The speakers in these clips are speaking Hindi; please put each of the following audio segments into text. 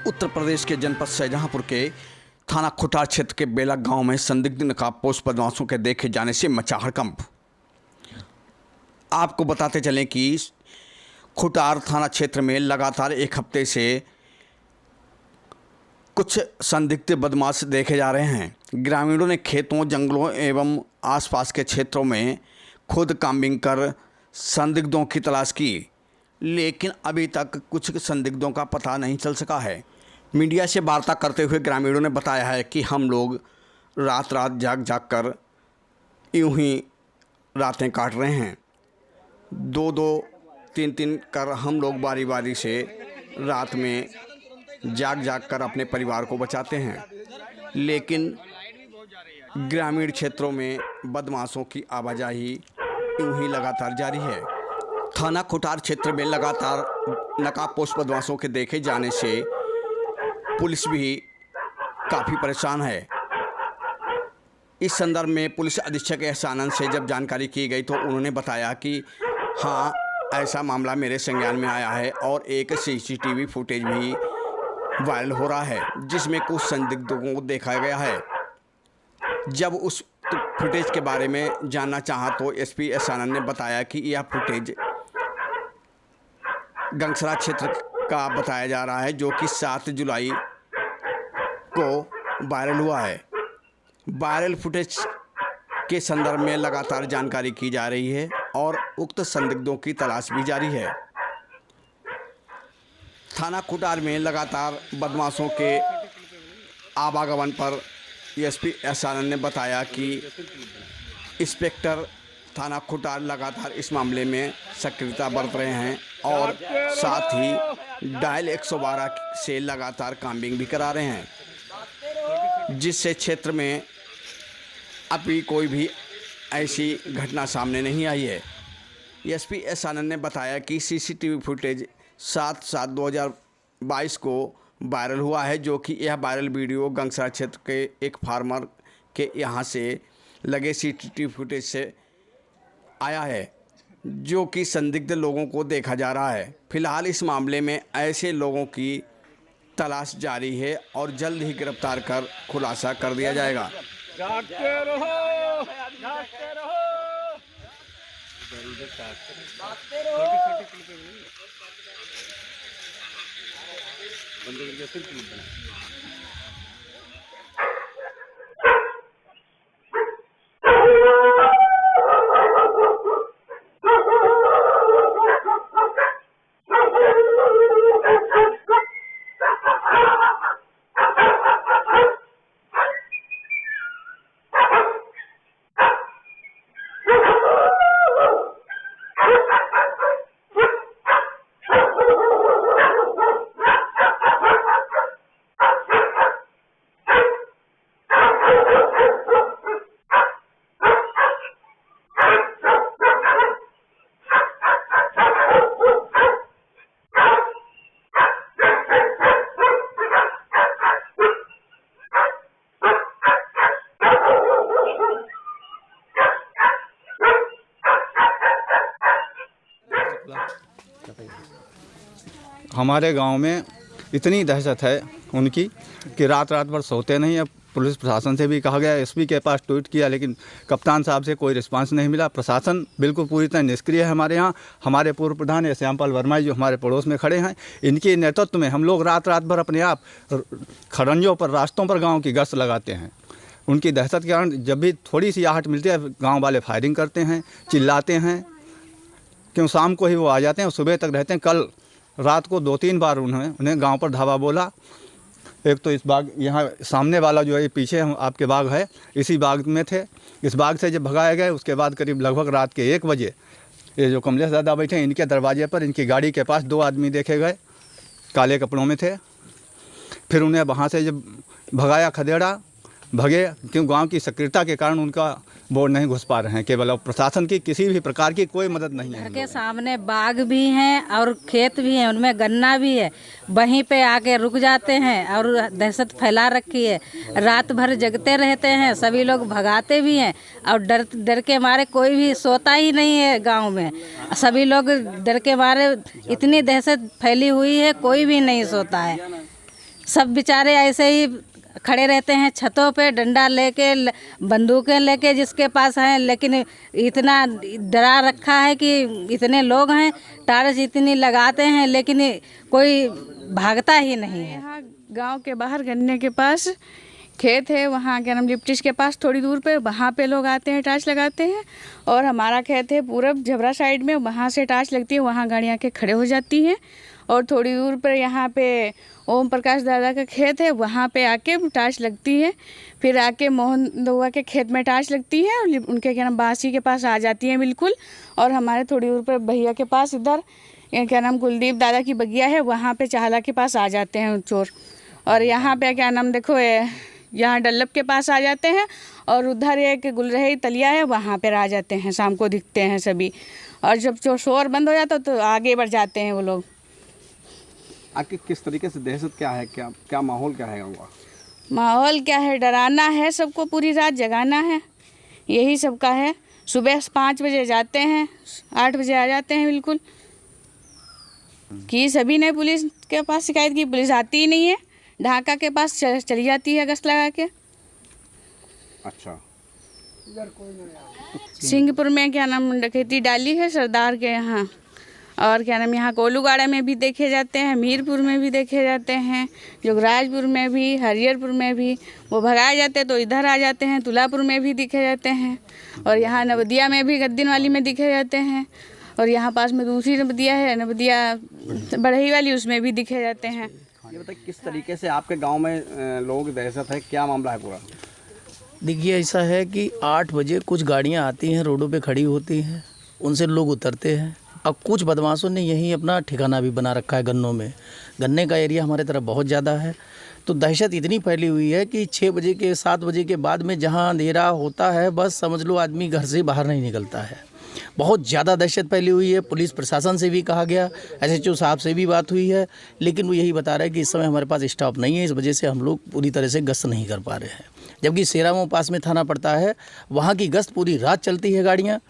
उत्तर प्रदेश के जनपद शाहजहांपुर के थाना खुटार क्षेत्र के बेला गांव में संदिग्ध नकाबपोश बदमाशों के देखे जाने से मचा हड़कंप। आपको बताते चलें कि खुटार थाना क्षेत्र में लगातार एक हफ्ते से कुछ संदिग्ध बदमाश देखे जा रहे हैं। ग्रामीणों ने खेतों, जंगलों एवं आसपास के क्षेत्रों में खुद कॉम्बिंग कर संदिग्धों की तलाश की, लेकिन अभी तक कुछ संदिग्धों का पता नहीं चल सका है। मीडिया से वार्ता करते हुए ग्रामीणों ने बताया है कि हम लोग रात रात जाग कर यूं ही रातें काट रहे हैं। 2-2, 3-3 कर हम लोग बारी बारी से रात में जाग कर अपने परिवार को बचाते हैं, लेकिन ग्रामीण क्षेत्रों में बदमाशों की आवाजाही यूं ही लगातार जारी है। थाना खुटार क्षेत्र में लगातार नकाबपोश बदमाशों के देखे जाने से पुलिस भी काफ़ी परेशान है। इस संदर्भ में पुलिस अधीक्षक एहसानंद से जब जानकारी की गई तो उन्होंने बताया कि हाँ, ऐसा मामला मेरे संज्ञान में आया है और एक सीसीटीवी फुटेज भी वायरल हो रहा है जिसमें कुछ संदिग्धों को देखा गया है। जब उस फुटेज के बारे में जानना चाहा तो एसपी एहसानंद ने बताया कि यह फुटेज गंगसरा क्षेत्र का बताया जा रहा है, जो कि 7 जुलाई को वायरल हुआ है। वायरल फुटेज के संदर्भ में लगातार जानकारी की जा रही है और उक्त संदिग्धों की तलाश भी जारी है। थाना खुटार में लगातार बदमाशों के आवागमन पर एसपी एहसानंद ने बताया कि इंस्पेक्टर थाना खुटार लगातार इस मामले में सक्रियता बरत रहे हैं और साथ ही डायल 112 से लगातार कॉम्बिंग भी करा रहे हैं, जिससे क्षेत्र में अभी कोई भी ऐसी घटना सामने नहीं आई है। एसपी एहसानंद ने बताया कि सीसीटीवी फुटेज 7/7/2022 को वायरल हुआ है, जो कि यह वायरल वीडियो गंगसरा क्षेत्र के एक फार्मर के यहाँ से लगे सीसीटीवी फुटेज से आया है, जो कि संदिग्ध लोगों को देखा जा रहा है। फिलहाल इस मामले में ऐसे लोगों की तलाश जारी है और जल्द ही गिरफ्तार कर खुलासा कर दिया जाएगा। जागते रहो, जागते रहो। हमारे गांव में इतनी दहशत है उनकी कि रात भर सोते नहीं। अब पुलिस प्रशासन से भी कहा गया, एसपी के पास ट्वीट किया, लेकिन कप्तान साहब से कोई रिस्पांस नहीं मिला। प्रशासन बिल्कुल पूरी तरह निष्क्रिय है हमारे यहाँ। हमारे पूर्व प्रधान श्यामपाल वर्मा जो हमारे पड़ोस में खड़े हैं, इनके नेतृत्व में हम लोग रात भर अपने आप खरंजों पर, रास्तों पर गाँव की गश्त लगाते हैं। उनकी दहशत के कारण जब भी थोड़ी सी आहट मिलती है, गाँव वाले फायरिंग करते हैं, चिल्लाते हैं। क्यों शाम को ही वो आ जाते हैं, सुबह तक रहते हैं। कल रात को 2-3 बार उन्हें गांव पर धावा बोला। एक तो इस बाग, यहाँ सामने वाला जो है पीछे हम आपके बाग है, इसी बाग में थे। इस बाग से जब भगाए गए, उसके बाद करीब लगभग रात के 1 बजे ये जो कमलेश दादा बैठे हैं, इनके दरवाजे पर, इनकी गाड़ी के पास 2 आदमी देखे गए, काले कपड़ों में थे। फिर उन्हें वहाँ से जब भगाया, खदेड़ा, भगे। क्यों गांव की सक्रियता के कारण उनका बोर्ड नहीं घुस पा रहे हैं। केवल प्रशासन की किसी भी प्रकार की कोई मदद नहीं है। घर के सामने बाग भी हैं और खेत भी हैं, उनमें गन्ना भी है। वहीं पे आके रुक जाते हैं और दहशत फैला रखी है। रात भर जगते रहते हैं, सभी लोग भगाते भी हैं और डर के मारे कोई भी सोता ही नहीं है गांव में। सभी लोग डर के मारे, इतनी दहशत फैली हुई है, कोई भी नहीं सोता है। सब बेचारे ऐसे ही खड़े रहते हैं छतों पे, डंडा लेके, बंदूकें लेके जिसके पास है, लेकिन इतना डरा रखा है कि इतने लोग हैं, टार्च इतनी लगाते हैं, लेकिन कोई भागता ही नहीं है। यहाँ गांव के बाहर गन्ने के पास खेत है, वहाँ क्या नाम लिप्टिस के पास थोड़ी दूर पे, वहाँ पे लोग आते हैं, टार्च लगाते हैं। और हमारा खेत है पूरब झबरा साइड में, वहाँ से टार्च लगती है, वहाँ गाड़ियाँ के खड़े हो जाती हैं। और थोड़ी दूर पर यहाँ पे ओम प्रकाश दादा का खेत है, वहाँ पे आके टार्च लगती है। फिर आके मोहन दउआ के खेत में टार्च लगती है और उनके क्या नाम बासी के पास आ जाती हैं बिल्कुल। और हमारे थोड़ी दूर पर भैया के पास इधर क्या नाम कुलदीप दादा की बगिया है, वहाँ पे चाहला के पास आ जाते हैं चोर। और यहाँ पे क्या नाम देखो यहाँ डल्लब के पास आ जाते हैं, और उधर एक गुलरही तलिया है, वहाँ पर आ जाते हैं, शाम को दिखते हैं सभी। और जब शोर बंद हो जाता तो आगे बढ़ जाते हैं वो लोग। आपकी किस तरीके से दहशत क्या है, क्या माहौल क्या है गाँव का? माहौल क्या है, डराना है सबको, पूरी रात जगाना है, यही सबका है। सुबह 5 बजे जाते हैं, 8 बजे आ जाते हैं बिल्कुल। कि सभी ने पुलिस के पास शिकायत की, पुलिस आती ही नहीं है, ढाका के पास चली जाती है गश्त लगा के। अच्छा, सिंहपुर में क्या नाम डकैती डाली है सरदार के यहाँ। और क्या नाम यहाँ कोलूगाड़ा में भी देखे जाते हैं, मीरपुर में भी देखे जाते हैं, जोगराजपुर में भी, हरियरपुर में भी। वो भगाए जाते तो इधर आ जाते हैं, तुलापुर में भी दिखे जाते हैं, और यहाँ नवदिया में भी गद्दीन वाली में दिखे जाते हैं। और यहाँ पास में दूसरी नवदिया है, नवदिया बढ़ई वाली, उसमें भी दिखे जाते हैं। ये बताइए किस तरीके से आपके गांव में लोगों की दहशत है, क्या मामला है पूरा? देखिए ऐसा है कि 8 बजे कुछ गाड़ियां आती हैं, रोडों पे खड़ी होती हैं, उनसे लोग उतरते हैं। अब कुछ बदमाशों ने यहीं अपना ठिकाना भी बना रखा है गन्नों में। गन्ने का एरिया हमारे तरफ बहुत ज़्यादा है, तो दहशत इतनी फैली हुई है कि 6 बजे के 7 बजे के बाद में जहां अंधेरा होता है, बस समझ लो आदमी घर से बाहर नहीं निकलता है। बहुत ज़्यादा दहशत फैली हुई है। पुलिस प्रशासन से भी कहा गया, SHO साहब से भी बात हुई है, लेकिन वो यही बता रहे हैं कि इस समय हमारे पास स्टाफ नहीं है, इस वजह से हम लोग पूरी तरह से गश्त नहीं कर पा रहे हैं। जबकि सेरामो पास में थाना पड़ता है, वहाँ की गश्त पूरी रात चलती है, गाड़ियाँ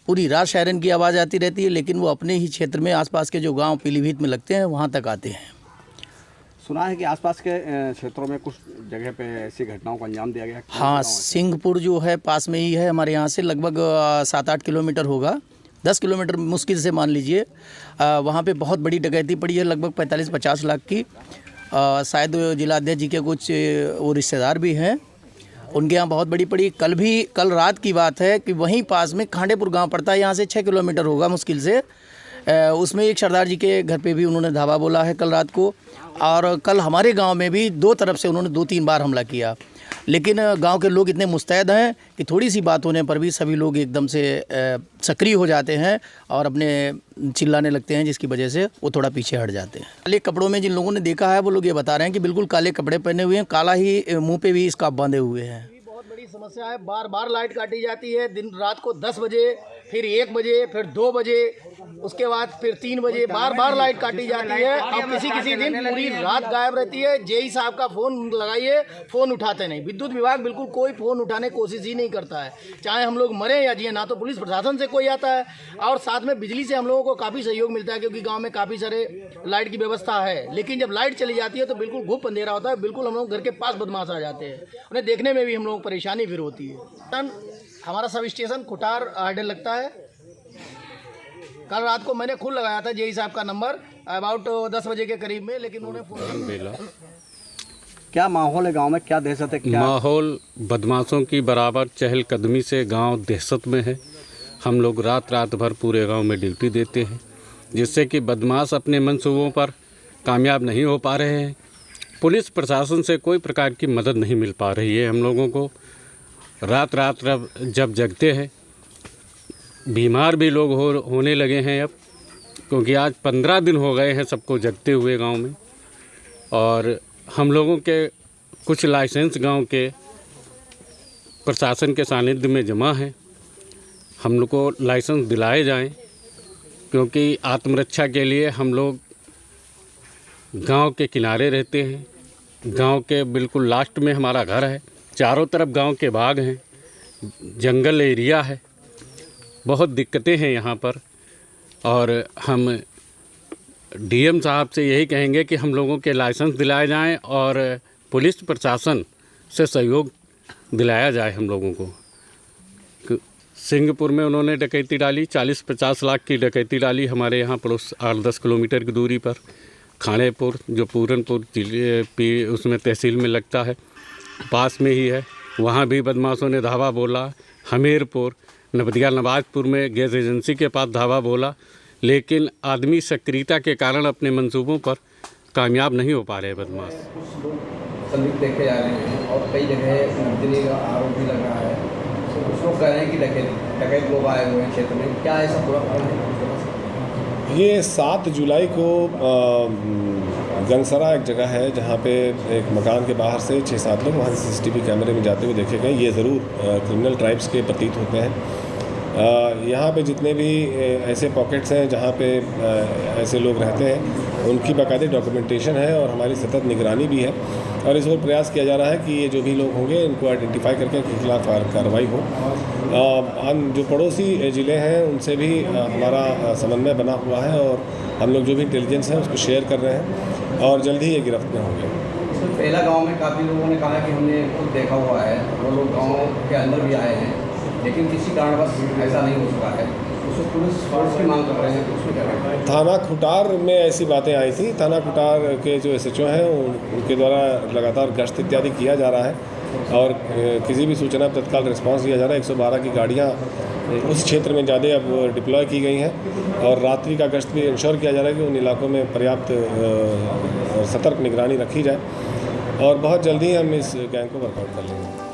पूरी रात शायरन की आवाज़ आती रहती है, लेकिन वो अपने ही क्षेत्र में आसपास के जो गांव पीलीभीत में लगते हैं वहाँ तक आते हैं। सुना है कि आसपास के क्षेत्रों में कुछ जगह पे ऐसी घटनाओं को अंजाम दिया गया है। हाँ, सिंहपुर जो है पास में ही है, हमारे यहाँ से लगभग 7-8 किलोमीटर होगा, 10 किलोमीटर मुश्किल से मान लीजिए। वहाँ पे बहुत बड़ी डकैती पड़ी है, लगभग 45-50 लाख की। शायद जिलाध्यक्ष जी के कुछ वो रिश्तेदार भी हैं, उनके यहाँ बहुत बड़ी पड़ी। कल रात की बात है कि वहीं पास में खांडेपुर गांव पड़ता है, यहाँ से 6 किलोमीटर होगा मुश्किल से। उसमें एक सरदार जी के घर पे भी उन्होंने धावा बोला है कल रात को। और कल हमारे गांव में भी 2 तरफ से उन्होंने 2-3 बार हमला किया, लेकिन गांव के लोग इतने मुस्तैद हैं कि थोड़ी सी बात होने पर भी सभी लोग एकदम से सक्रिय हो जाते हैं और अपने चिल्लाने लगते हैं, जिसकी वजह से वो थोड़ा पीछे हट जाते हैं। काले कपड़ों में जिन लोगों ने देखा है वो लोग ये बता रहे हैं कि बिल्कुल काले कपड़े पहने हुए हैं, काला ही मुंह पे भी स्कार्फ बांधे हुए हैं। बहुत बड़ी समस्या है, बार बार लाइट काटी जाती है, दिन रात को 10 बजे, फिर 1 बजे, फिर 2 बजे, उसके बाद फिर 3 बजे, बार बार लाइट काटी जाती है। अब किसी दिन पूरी रात गायब रहती है। जेई साहब का फ़ोन लगाइए, फ़ोन उठाते नहीं। विद्युत विभाग बिल्कुल कोई फ़ोन उठाने की कोशिश ही नहीं करता है, चाहे हम लोग मरें या जिए। ना तो पुलिस प्रशासन से कोई आता है, और साथ में बिजली से हम लोगों को काफ़ी सहयोग मिलता है, क्योंकि गाँव में काफ़ी सारे लाइट की व्यवस्था है। लेकिन जब लाइट चली जाती है तो बिल्कुल घुप अंधेरा होता है, बिल्कुल हम लोग घर के पास बदमाश आ जाते हैं, उन्हें देखने में भी हम लोग परेशानी फिर होती है। हमारा सब स्टेशन खुटार आर्डर लगता है। कल रात को मैंने खुद लगाया था जेई साहब का नंबर अबाउट 10 बजे के करीब में, लेकिन उन्हें फोन। क्या माहौल है गांव में, क्या दहशत है? क्या माहौल बदमाशों की बराबर चहलकदमी से गांव दहशत में है। हम लोग रात भर पूरे गांव में ड्यूटी देते हैं, जिससे कि बदमाश अपने मंसूबों पर कामयाब नहीं हो पा रहे हैं। पुलिस प्रशासन से कोई प्रकार की मदद नहीं मिल पा रही है हम लोगों को। रात जब जगते हैं, बीमार भी लोग होने लगे हैं अब, क्योंकि आज 15 दिन हो गए हैं सबको जगते हुए गांव में। और हम लोगों के कुछ लाइसेंस गांव के प्रशासन के सानिध्य में जमा हैं, हम लोग को लाइसेंस दिलाए जाएं, क्योंकि आत्मरक्षा के लिए हम लोग गांव के किनारे रहते हैं। गांव के बिल्कुल लास्ट में हमारा घर है, चारों तरफ गांव के बाग हैं, जंगल एरिया है, बहुत दिक्कतें हैं यहाँ पर। और हम डीएम साहब से यही कहेंगे कि हम लोगों के लाइसेंस दिलाए जाएं और पुलिस प्रशासन से सहयोग दिलाया जाए हम लोगों को। सिंहपुर में उन्होंने डकैती डाली, 40-50 लाख की डकैती डाली हमारे यहाँ पड़ोस 8-10 किलोमीटर की दूरी पर। खानेपुर जो पूरनपुर जिले उसमें तहसील में लगता है, पास में ही है, वहाँ भी बदमाशों ने धावा बोला। हमीरपुर नवदिया नवाजपुर में गैस एजेंसी के पास धावा बोला, लेकिन आदमी सक्रियता के कारण अपने मंसूबों पर कामयाब नहीं हो पा रहे बदमाश। संदिग्ध देखे जा रहे हैं और कई जगह नकदी का आरोप भी लग रहा है। तो कुछ लोग कह रहे हैं कि डकैत लोग आए हुए हैं क्षेत्र में, क्या ऐसा पूरा कारण है? ये 7 जुलाई को गंगसरा एक जगह है जहाँ पे एक मकान के बाहर से 6-7 लोग वहाँ से CCTV कैमरे में जाते हुए देखे गए। ये ज़रूर क्रिमिनल ट्राइब्स के प्रतीत होते हैं। यहाँ पे जितने भी ऐसे पॉकेट्स हैं जहाँ पे ऐसे लोग रहते हैं, उनकी बाकायदे डॉक्यूमेंटेशन है और हमारी सतत निगरानी भी है। और इस ओर प्रयास किया जा रहा है कि ये जो भी लोग होंगे इनको आइडेंटिफाई करके इनके खिलाफ कार्रवाई हो। जो पड़ोसी ज़िले हैं उनसे भी हमारा समन्वय बना हुआ है और हम लोग जो भी इंटेलिजेंस है उसको शेयर कर रहे हैं और जल्द ही ये गिरफ्त में होंगे। पहला गांव में काफ़ी लोगों ने कहा कि हमने खुद देखा हुआ है, वो लोग गांव के अंदर भी आए हैं, लेकिन किसी कारणवश ऐसा नहीं हो सका है। उसको पुलिस फोर्स की मांग कर रहे हैं, उसमें क्या कहना है? थाना खुटार में ऐसी बातें आई थी। थाना खुटार के जो SHO हैं उनके द्वारा लगातार गश्त इत्यादि किया जा रहा है और किसी भी सूचना पर तत्काल रिस्पांस दिया जा रहा है। 112 की गाड़ियाँ उस क्षेत्र में ज़्यादा अब डिप्लॉय की गई हैं और रात्रि का गश्त भी इंश्योर किया जा रहा है कि उन इलाकों में पर्याप्त और सतर्क निगरानी रखी जाए और बहुत जल्दी हम इस गैंग को वर्कआउट कर लेंगे।